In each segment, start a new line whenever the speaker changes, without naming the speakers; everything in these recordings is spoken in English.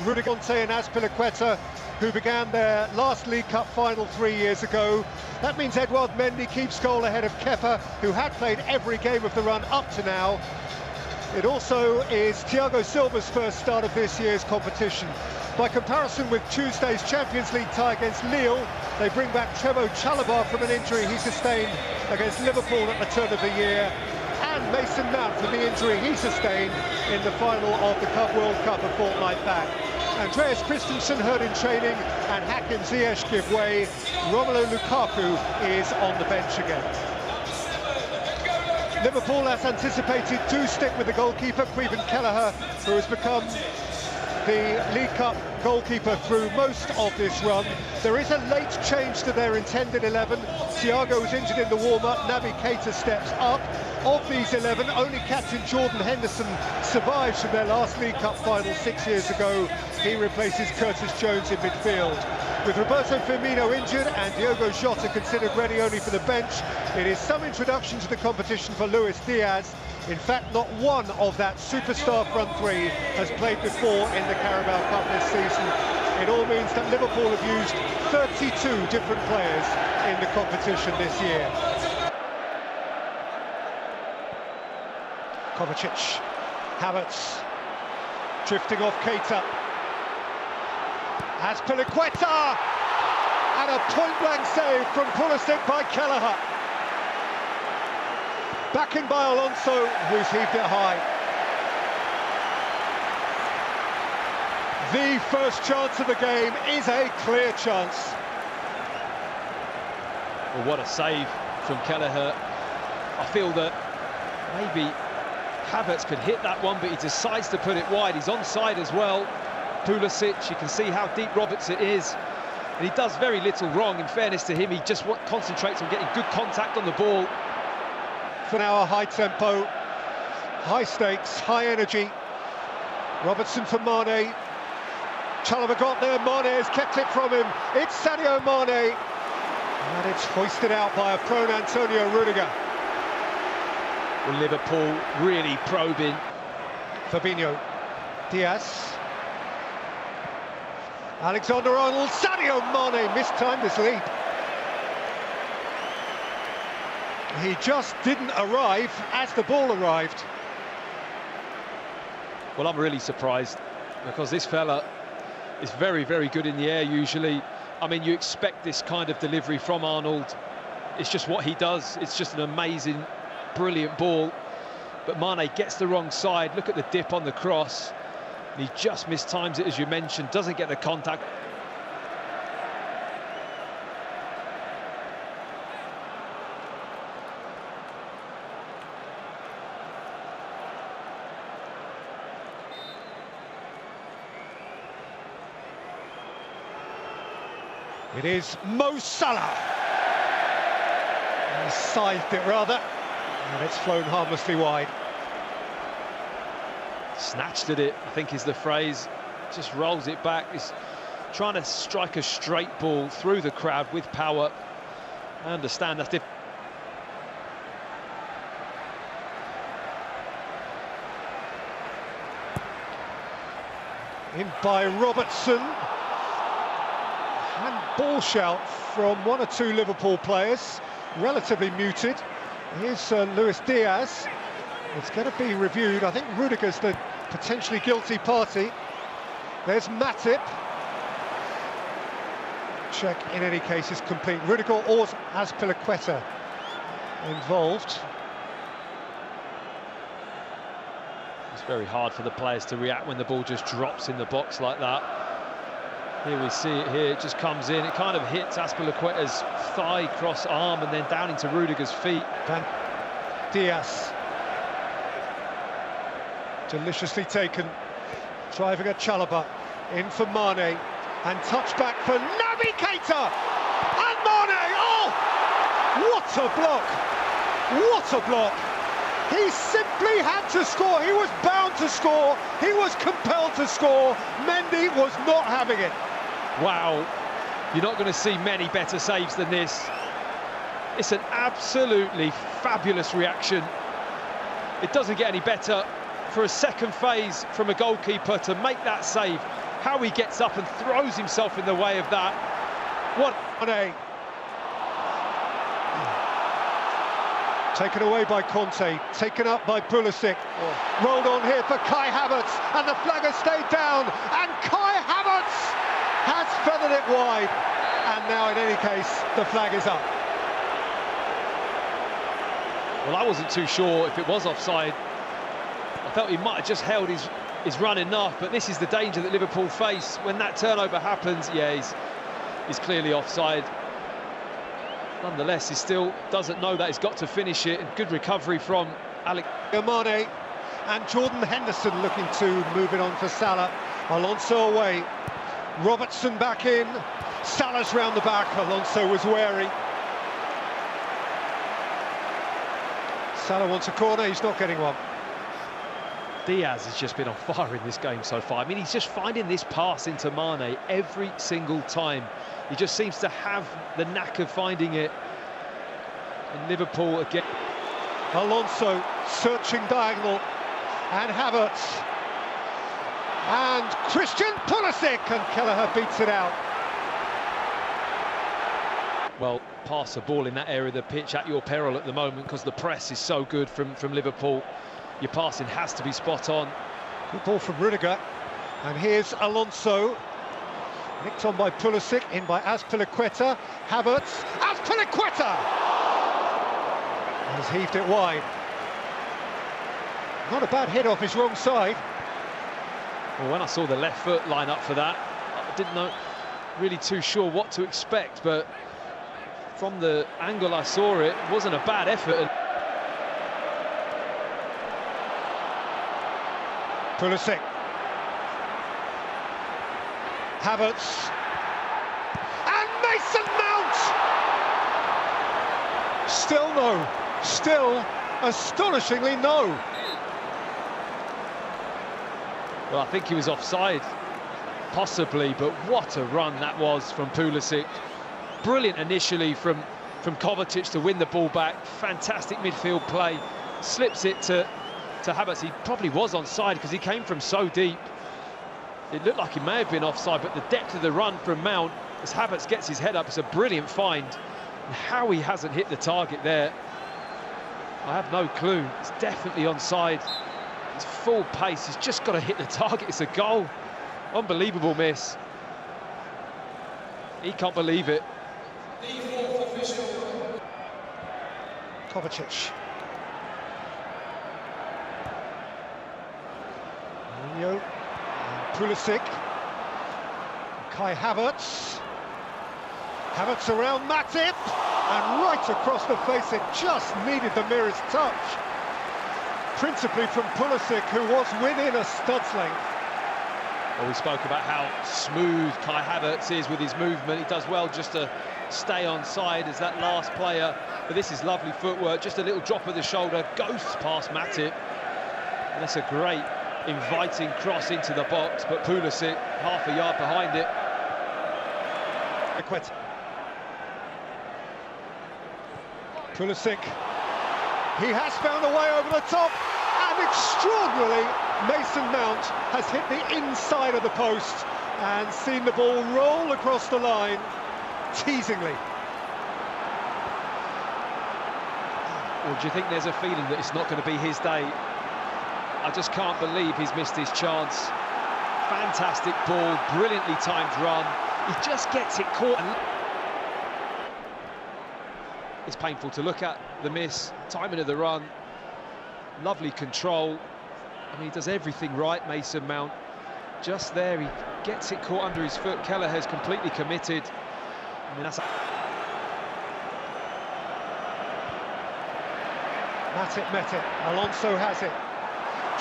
Rudiger and Azpilicueta, who began their last League Cup final 3 years ago. That means Edouard Mendy keeps goal ahead of Kepa, who had played every game of the run up to now. It also is Thiago Silva's first start of this year's competition. By comparison with Tuesday's Champions League tie against Lille, they bring back Trevoh Chalobah from an injury he sustained against Liverpool at the turn of the year, and Mason Mount from the injury he sustained in the final of the World Cup a fortnight back. Andreas Christensen hurt in training and Hakim Ziyech give way. Romelu Lukaku is on the bench again. Liverpool, as anticipated, do stick with the goalkeeper, Kelleher, who has become the League Cup goalkeeper through most of this run. There is a late change to their intended 11. Thiago was injured in the warm-up, Naby Keita steps up. Of these 11, only captain Jordan Henderson survives from their last League Cup final 6 years ago. He replaces Curtis Jones in midfield. With Roberto Firmino injured and Diogo Jota considered ready only for the bench, it is some introduction to the competition for Luis Diaz. In fact, not one of that superstar front three has played before in the Carabao Cup this season. It all means that Liverpool have used 32 different players in the competition this year. Kovacic, Havertz, drifting off Keita. Azpilicueta, and a point-blank save from Pulisic by Kelleher. Back in by Alonso, who's heaved it high. The first chance of the game is a clear chance.
Well, what a save from Kelleher. I feel that maybe Havertz could hit that one, but he decides to put it wide. He's onside as well. Pulisic, you can see how deep Roberts it is. And he does very little wrong, in fairness to him. He just concentrates on getting good contact on the ball.
For now, a high tempo, high stakes, high energy. Robertson for Mane. Chalobah got there, Mane has kept it from him. It's Sadio Mane. And it's hoisted out by a prone Antonio Rudiger.
Well, Liverpool really probing.
Fabinho, Diaz. Alexander-Arnold, Sadio Mane mistimed his lead. He just didn't arrive as the ball arrived.
Well, I'm really surprised because this fella is very, very good in the air usually. I mean, you expect this kind of delivery from Arnold. It's just what he does. It's just an amazing, brilliant ball. But Mane gets the wrong side. Look at the dip on the cross. And he just mistimes it, as you mentioned, doesn't get the contact.
It is Mo Salah. He scythed it rather, and it's flown harmlessly wide.
Snatched at it, I think is the phrase. Just rolls it back. He's trying to strike a straight ball through the crowd with power. I understand that's difficult.
In by Robertson. And ball shout from one or two Liverpool players, relatively muted. Here's Luis Diaz. It's going to be reviewed. I think Rudiger's the potentially guilty party. There's Matip. Check in any case is complete. Rudiger or Azpilicueta involved.
It's very hard for the players to react when the ball just drops in the box like that. Here we see it here, it just comes in, it kind of hits Azpilicueta's thigh, cross arm, and then down into Rudiger's feet.
Diaz. Deliciously taken, driving at Chalobah, in for Mane, and touchback for Naby Keita! And Mane, oh! What a block! What a block! He simply had to score, he was bound to score, he was compelled to score. Mendy was not having it.
Wow, you're not going to see many better saves than this. It's an absolutely fabulous reaction. It doesn't get any better for a second phase from a goalkeeper to make that save. How he gets up and throws himself in the way of that. What
Mane. Taken away by Conte, taken up by Pulisic. Rolled on here for Kai Havertz, and the flag has stayed down, and Kai Havertz has feathered it wide. And now, in any case, the flag is up.
Well, I wasn't too sure if it was offside. I felt he might have just held his run enough, but this is the danger that Liverpool face. When that turnover happens, yeah, he's clearly offside. Nonetheless, he still doesn't know that he's got to finish it. And good recovery from
Mane, and Jordan Henderson looking to move it on for Salah. Alonso away, Robertson back in, Salah's round the back. Alonso was wary. Salah wants a corner, he's not getting one.
Diaz has just been on fire in this game so far. I mean, he's just finding this pass into Mane every single time. He just seems to have the knack of finding it. And Liverpool again.
Alonso searching diagonal, and Havertz, and Christian Pulisic, and Kelleher beats it out.
Well, pass a ball in that area of the pitch at your peril at the moment, because the press is so good from Liverpool. Your passing has to be spot on.
Good ball from Rudiger, and here's Alonso. Nicked on by Pulisic, in by Azpilicueta. Havertz, Azpilicueta! Has heaved it wide. Not a bad hit off his wrong side.
Well, when I saw the left foot line up for that, I didn't know really too sure what to expect, but from the angle I saw it, wasn't a bad effort.
Pulisic. Havertz. And Mason Mount! Still no. Still astonishingly no.
Well, I think he was offside, possibly, but what a run that was from Pulisic. Brilliant initially from Kovacic to win the ball back. Fantastic midfield play. Slips it to Havertz. He probably was onside because he came from so deep. It looked like he may have been offside, but the depth of the run from Mount, as Havertz gets his head up, it's a brilliant find. And how he hasn't hit the target there, I have no clue. It's definitely onside. It's full pace. He's just got to hit the target. It's a goal. Unbelievable miss. He can't believe it.
Kovacic. Mourinho. Pulisic. Kai Havertz. Havertz around Matip. And right across the face, it just needed the merest touch. Principally from Pulisic, who was within a stud's length.
Well, we spoke about how smooth Kai Havertz is with his movement. He does well just to stay on side as that last player. But this is lovely footwork, just a little drop of the shoulder, ghosts past Matip. And that's a great inviting cross into the box, but Pulisic half a yard behind it.
Pulisic, he has found a way over the top, and extraordinarily, Mason Mount has hit the inside of the post and seen the ball roll across the line, teasingly.
Or do you think there's a feeling that it's not going to be his day? I just can't believe he's missed his chance. Fantastic ball, brilliantly timed run. He just gets it caught. It's painful to look at, the miss, timing of the run, lovely control. I mean, he does everything right, Mason Mount. Just there, he gets it caught under his foot. Kelleher's completely committed. I mean, that's
Matip met it, Alonso has it.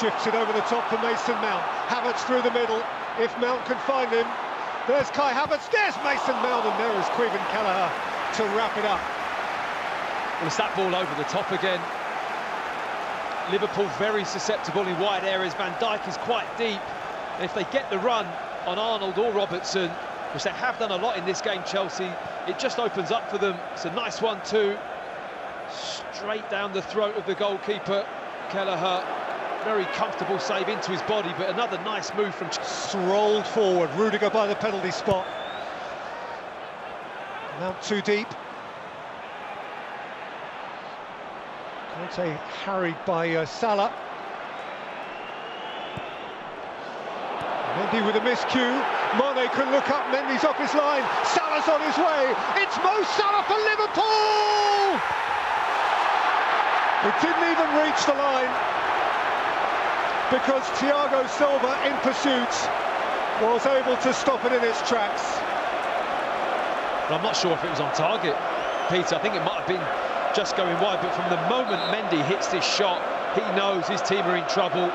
Drifts it over the top for Mason Mount. Havertz through the middle, if Mount can find him. There's Kai Havertz, there's Mason Mount, and there is Kelleher to wrap it up.
Well, it's that ball over the top again. Liverpool very susceptible in wide areas. Van Dijk is quite deep. And if they get the run on Arnold or Robertson, which they have done a lot in this game, Chelsea, it just opens up for them. It's a nice 1-2. Straight down the throat of the goalkeeper, Kelleher. Very comfortable save into his body, but another nice move from...
Strolled forward, Rudiger by the penalty spot. Mount too deep. Conte harried by Salah. Mendy with a miscue. Mane can look up, Mendy's off his line. Salah's on his way. It's Mo Salah for Liverpool! It didn't even reach the line because Thiago Silva in pursuit was able to stop it in its tracks.
I'm not sure if it was on target, Peter. I think it might have been just going wide, but from the moment Mendy hits this shot, he knows his team are in trouble.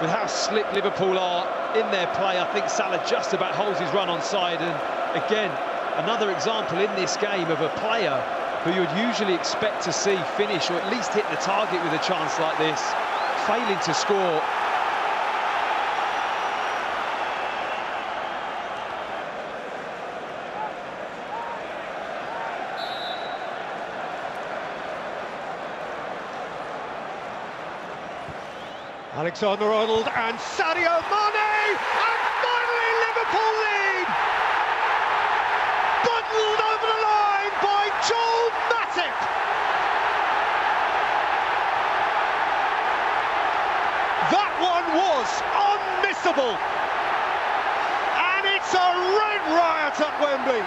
With how slick Liverpool are in their play, I think Salah just about holds his run onside. And again, another example in this game of a player who you would usually expect to see finish or at least hit the target with a chance like this, failing to score.
Alexander-Arnold and Sadio Mane, and finally Liverpool lead! Bundled over the line by Joel Matip! That one was unmissable! And it's a red riot at Wembley!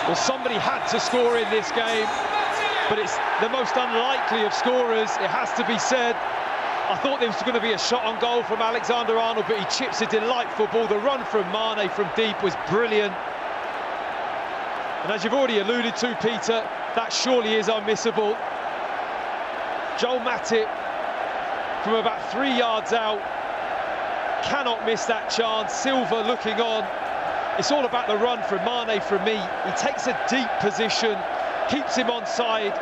Well, somebody had to score in this game, but it's the most unlikely of scorers, it has to be said. I thought there was going to be a shot on goal from Alexander-Arnold, but he chips a delightful ball. The run from Mane from deep was brilliant. And as you've already alluded to, Peter, that surely is unmissable. Joel Matip, from about 3 yards out, cannot miss that chance. Silva looking on. It's all about the run from Mane from me. He takes a deep position, keeps him onside,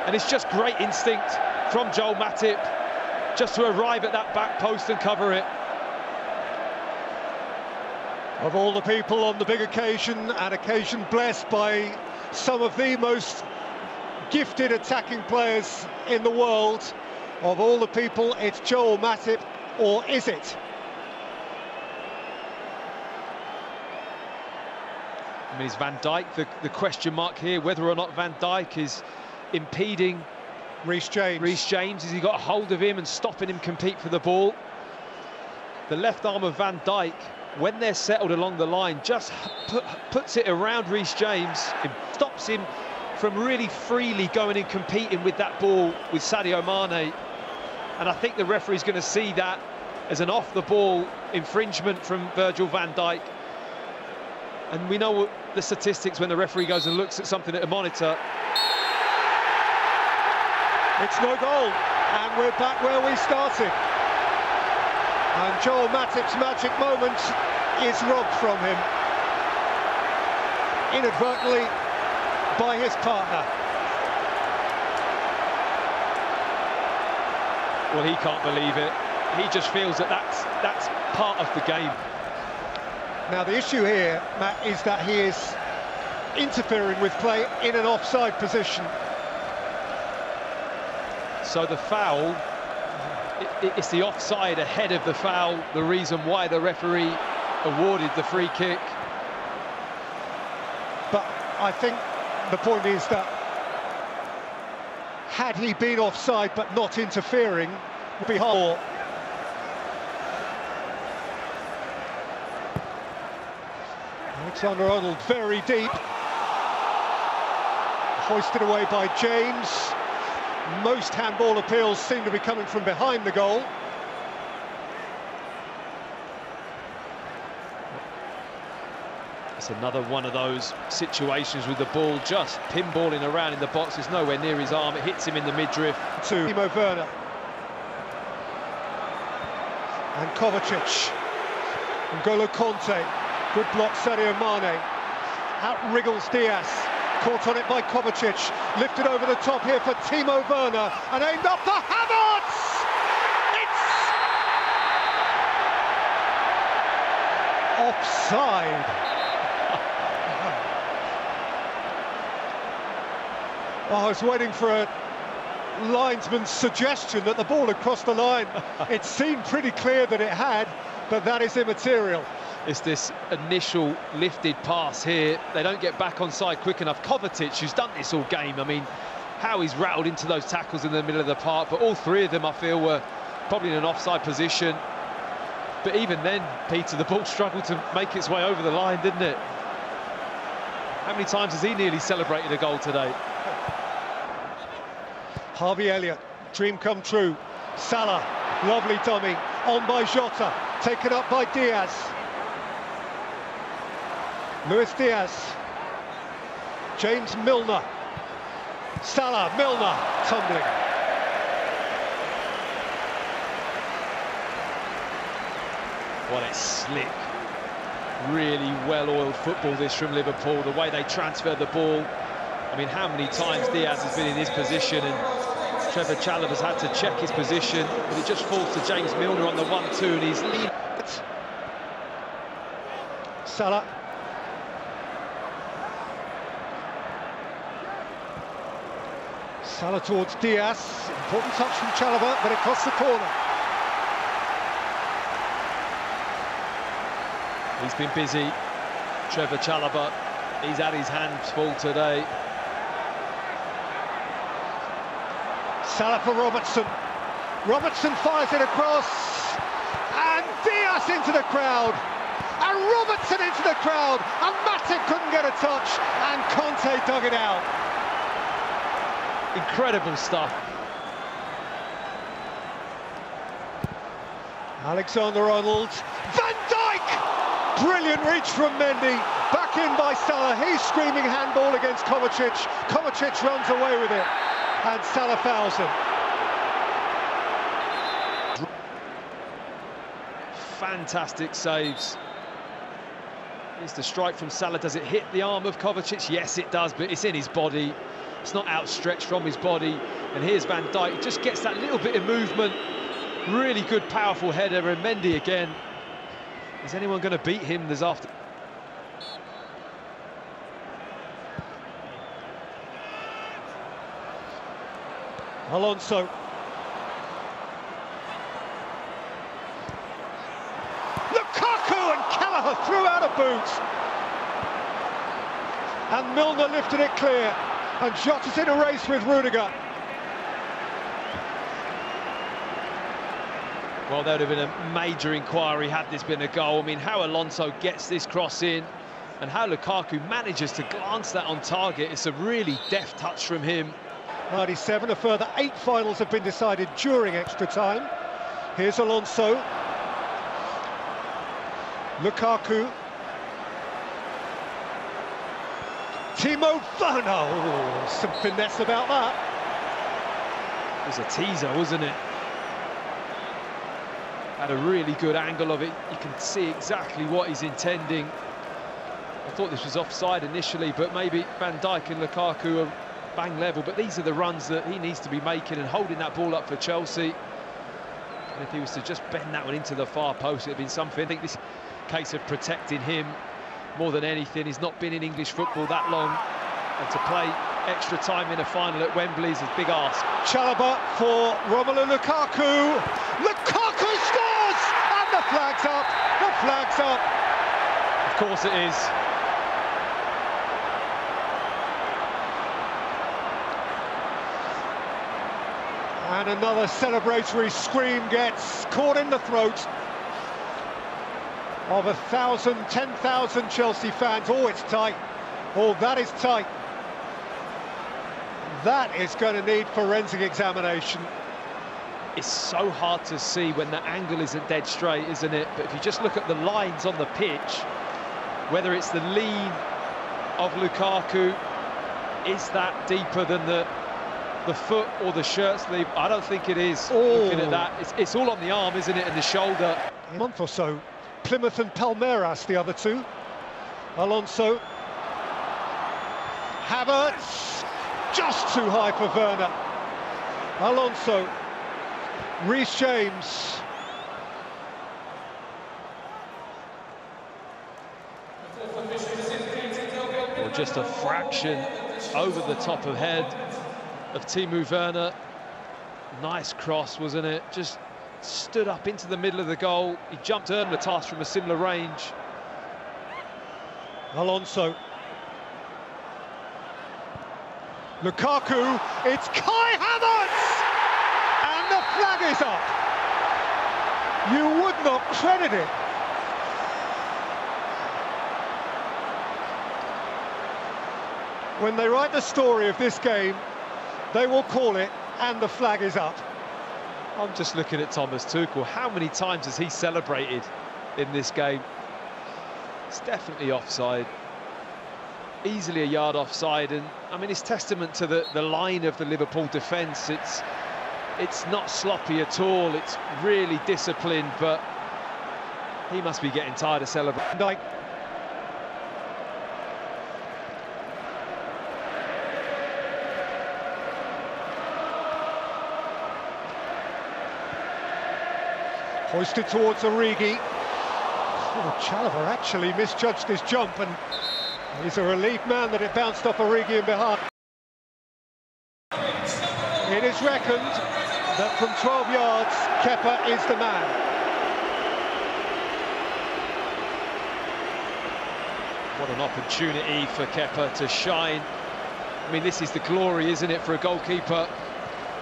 and it's just great instinct from Joel Matip just to arrive at that back post and cover it.
Of all the people on the big occasion, an occasion blessed by some of the most gifted attacking players in the world, of all the people, it's Joel Matip, or is it?
I mean, it's Van Dijk, the question mark here, whether or not Van Dijk is impeding
Reece James.
Has he got a hold of him and stopping him compete for the ball? The left arm of Van Dijk, when they're settled along the line, just puts it around Reece James. It stops him from really freely going and competing with that ball with Sadio Mane. And I think the referee's going to see that as an off-the-ball infringement from Virgil van Dijk. And we know the statistics when the referee goes and looks at something at a monitor.
It's no goal, and we're back where we started. And Joel Matip's magic moment is robbed from him, inadvertently, by his partner.
Well, he can't believe it. He just feels that that's part of the game.
Now, the issue here, Matt, is that he is interfering with play in an offside position.
So the foul, it's the offside ahead of the foul, the reason why the referee awarded the free kick.
But I think the point is that had he been offside but not interfering, would be hard. Alexander-Arnold very deep, hoisted away by James. Most handball appeals seem to be coming from behind the goal.
It's another one of those situations with the ball just pinballing around in the box. It's nowhere near his arm, it hits him in the midriff.
To Timo Werner. And Kovacic. N'Golo Conte. Good block, Sadio Mane. Out wriggles Diaz. Caught on it by Kovacic. Lifted over the top here for Timo Werner. And aimed up for Havertz! It's offside. Oh, I was waiting for a linesman's suggestion that the ball had crossed the line. It seemed pretty clear that it had, but that is immaterial.
It's this initial lifted pass here. They don't get back onside quick enough. Kovacic, who's done this all game, I mean, how he's rattled into those tackles in the middle of the park, but all three of them, I feel, were probably in an offside position. But even then, Peter, the ball struggled to make its way over the line, didn't it? How many times has he nearly celebrated a goal today?
Harvey Elliott, dream come true. Salah, lovely dummy, on by Jota, taken up by Diaz. Luis Diaz, James Milner, Salah, Milner, tumbling.
Well, it's slick, really well-oiled football this from Liverpool, the way they transfer the ball. I mean, how many times Diaz has been in this position and Trevor Chalobah's had to check his position, but it just falls to James Milner on the 1-2 and he's leading.
Salah. Salah towards Diaz, important touch from Chalobah, but it costs the corner.
He's been busy, Trevor Chalobah, he's had his hands full today.
Salah for Robertson. Robertson fires it across, and Diaz into the crowd, and Robertson into the crowd, and Matip couldn't get a touch, and Conte dug it out.
Incredible stuff.
Alexander-Arnold, Van Dijk! Brilliant reach from Mendy, back in by Salah, he's screaming handball against Kovacic. Kovacic runs away with it, and Salah fouls him.
Fantastic saves. Here's the strike from Salah. Does it hit the arm of Kovacic? Yes, it does, but it's in his body. It's not outstretched from his body. And here's Van Dijk. He just gets that little bit of movement. Really good, powerful header. And Mendy again. Is anyone going to beat him this afternoon?
Alonso. Lukaku, and Kelleher threw out a boot. And Milner lifted it clear. And Jota's in a race with Rudiger.
Well, there would have been a major inquiry had this been a goal. I mean, how Alonso gets this cross in and how Lukaku manages to glance that on target. It's a really deft touch from him.
97, a further 8 finals have been decided during extra time. Here's Alonso. Lukaku. Timo Werner. Oh, some finesse about that.
It was a teaser, wasn't it? Had a really good angle of it. You can see exactly what he's intending. I thought this was offside initially, but maybe Van Dijk and Lukaku are bang level. But these are the runs that he needs to be making and holding that ball up for Chelsea. And if he was to just bend that one into the far post, it'd have been something. I think this case of protecting him more than anything. He's not been in English football that long, and to play extra time in a final at Wembley is a big ask.
Chalobah for Romelu Lukaku. Lukaku scores! And the flag's up. The flag's up.
Of course it is.
And another celebratory scream gets caught in the throat of 1,000, 10,000 Chelsea fans. Oh, it's tight. Oh, that is tight. That is going to need forensic examination.
It's so hard to see when the angle isn't dead straight, isn't it? But if you just look at the lines on the pitch, whether it's the lean of Lukaku, is that deeper than the foot or the shirt sleeve? I don't think it is.
Oh.
Looking at that, it's all on the arm, isn't it, and the shoulder.
A month or so, Plymouth and Palmeiras, the other two. Alonso. Havertz, just too high for Werner. Alonso. Reece James.
Or just a fraction over the top of head. of Timo Werner. Nice cross, wasn't it? Just stood up into the middle of the goal. He jumped the task from a similar range.
Alonso. Lukaku, it's Kai Havertz! And the flag is up. You would not credit it. When they write the story of this game, they will call it, and the flag is up.
I'm just looking at Thomas Tuchel. How many times has he celebrated in this game? It's definitely offside. Easily a yard offside, and I mean, it's testament to the line of the Liverpool defence. It's not sloppy at all. It's really disciplined, but he must be getting tired of celebrating.
Dijk. Hoisted towards Origi. Oh, Kelleher actually misjudged his jump, and he's a relieved man that it bounced off Origi in behalf. It is reckoned that from 12 yards, Kepa is the man.
What an opportunity for Kepa to shine. I mean, this is the glory, isn't it, for a goalkeeper?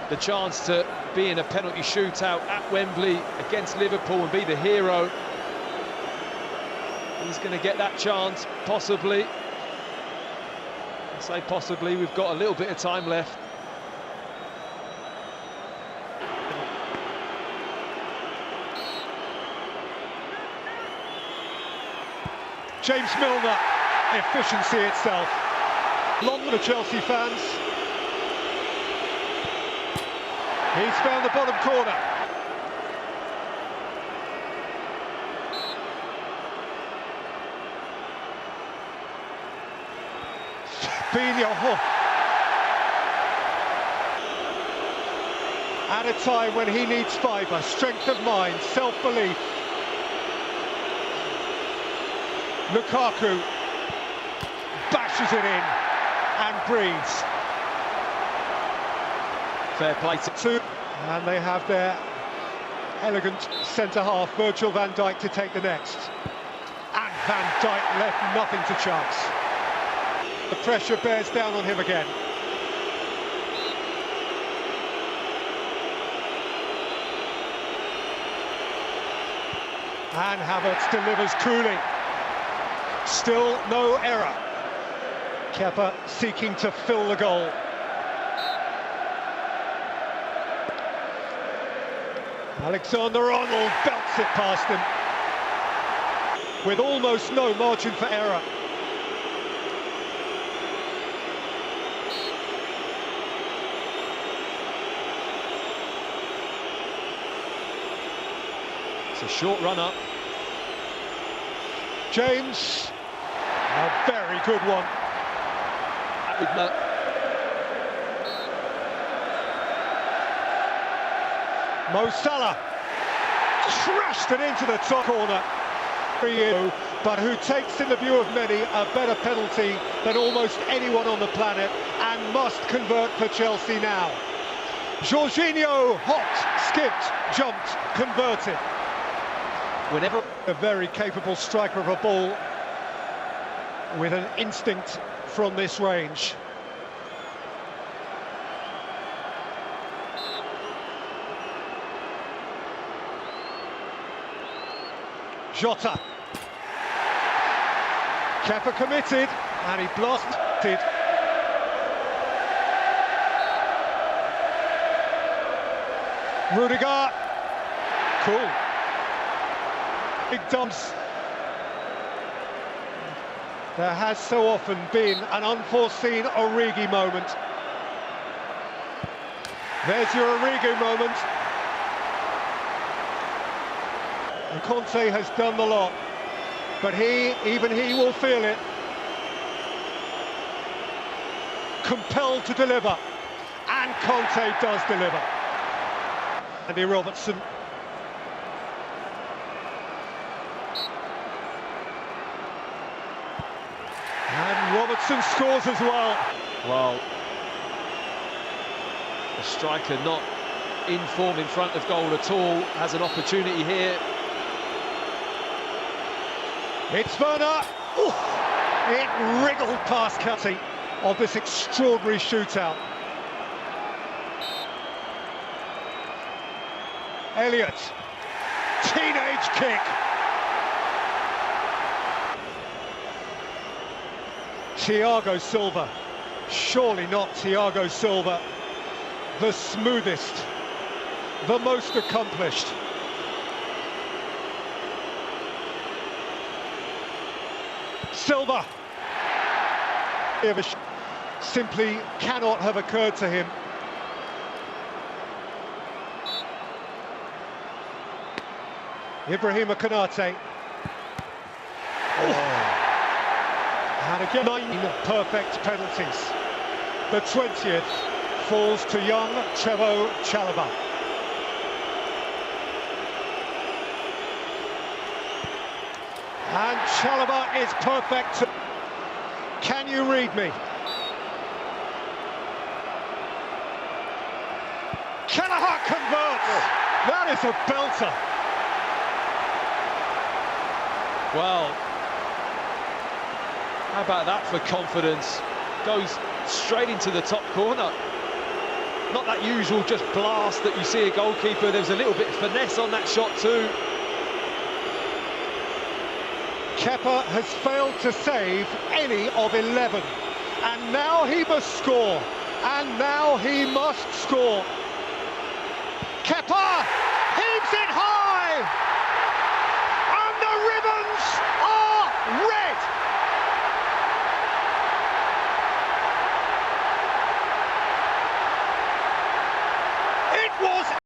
The chance to be in a penalty shootout at Wembley against Liverpool and be the hero. He's going to get that chance, possibly. I say possibly, we've got a little bit of time left.
James Milner, efficiency itself. Long for the Chelsea fans. He's found the bottom corner. At a time when he needs fibre, strength of mind, self-belief. Lukaku bashes it in and breathes.
Fair play to
two, and they have their elegant centre-half, Virgil van Dijk, to take the next. And Van Dijk left nothing to chance. The pressure bears down on him again. And Havertz delivers coolly. Still no error. Kepa seeking to fill the goal. Alexander-Arnold belts it past him. With almost no margin for error.
It's a short run up.
James, a very good one. Mo Salah crashed it into the top corner. But who takes, in the view of many, a better penalty than almost anyone on the planet, and must convert for Chelsea now. Jorginho hopped, skipped, jumped, converted.
Whenever
a very capable striker of a ball with an instinct from this range. Jota. Kepa committed, and he blasted. Rudiger. Cool. Big dumps. There has so often been an unforeseen Origi moment. There's your Origi moment. And Conte has done the lot, but even he will feel it. Compelled to deliver, and Conte does deliver. Andy Robertson. And Robertson scores as well.
Well, The striker not in form in front of goal at all, has an opportunity here.
It's Werner. Ooh, it wriggled past Kelleher of this extraordinary shootout. Elliott, teenage kick. Thiago Silva, surely not Thiago Silva, the smoothest, the most accomplished. Silva, simply cannot have occurred to him. Ibrahima Konate. And again, 9 perfect penalties. The 20th falls to young Trevoh Chalobah. And Chalobah is perfect. Can you read me? Kelleher converts. That is a belter.
Well, how about that for confidence? Goes straight into the top corner. Not that usual just blast that you see a goalkeeper. There was a little bit of finesse on that shot too.
Kepa has failed to save any of 11. And now he must score. And now he must score. Kepa heaves it high. And the ribbons are red. It was